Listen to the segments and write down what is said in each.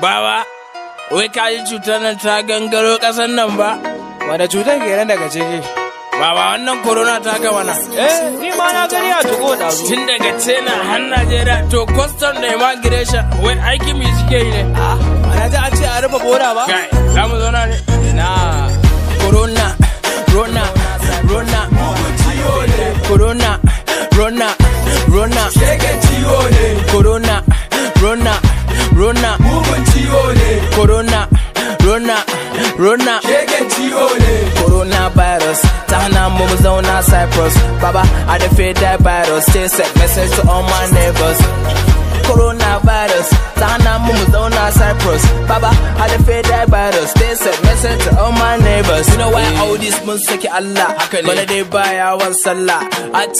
Baba, wai ka ji cutar nan ta gangaro ƙasar nan ba? Wanda cutar ke nan daga ciki? Baba, wannan corona ta gama na. Ni ma na gani a tuko da su. Tun daga China har Najeriya to custom da immigration wai aiki mai suke yi ne. Ana ji an ce a rufe boda ba? Kai, za mu zauna ne? Na. Corona, Rona, Rona, Corona, Rona, Rona, Corona, Rona, Rona, Corona, Rona, Rona, Coronavirus, ta hana mu zauna Cyprus. Baba, I da fear that virus. Stay safe, message to all my neighbors. Coronavirus, ta hana mu zauna Cyprus. Baba, I da fear that virus. Stay safe, message to all my neighbors. You know why all this mun saki Allah? Bana dai bayawan sallah. At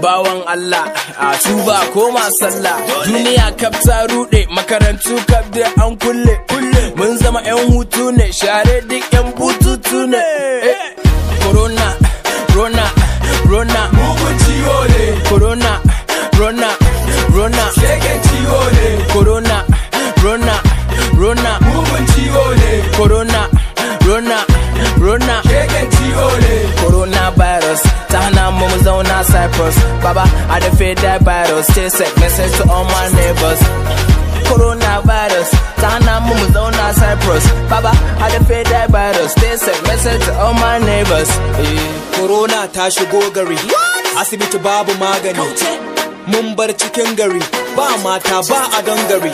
bawan Allah, a tuba koma sallah. Duniya kaf ta rude, makarantu kaf da an kulle. Mun zama 'yan hutu ne, share duk 'yan bututu ne. Corona, Rona, Rona, Corona, Rona, Rona, Corona, Rona, Rona, Corona, Rona, Rona, Coronavirus, ta hana mu zauna Cyprus. Baba, I da fear that virus. Stay safe, message to all my neighbors. Coronavirus, ta hana mu zauna Cyprus. Baba, I da fear that virus. Stay safe, message to all my neighbors. Corona ta shigo gari, asibiti babu magani. Mun bar cikin gari, ba mata ba a gangare.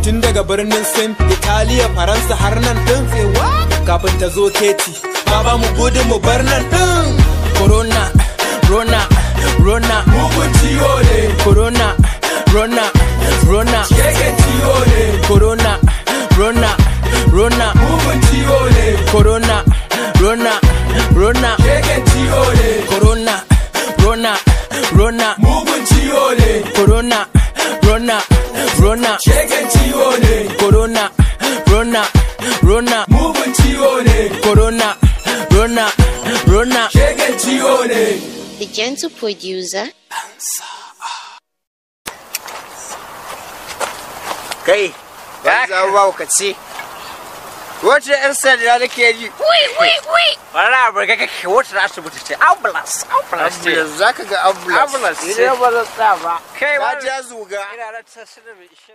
Tun daga birnin Sin, Italiya, Faransa har nan din. Kafin ta zo keti, baba mu gudu mu bar nan din. Corona, Rona, Rona, Corona, Rona, Rona, Corona, Rona, Rona, Corona, Rona, Rona, Corona, Rona, Rona, Corona, Rona, Rona, Corona, Rona, Rona, Corona, Rona, Rona, The gentle producer. Kai, ya zama ka ce. Wata ‘yan sanda nake ji. Wala abu ga kake wata asibiti ce. Ambulance ce. Za ka ga ambulance. Ambulance ce. Idan ba zan sa ba. Kai ba ja zuga. Ina da tasiri mai ishe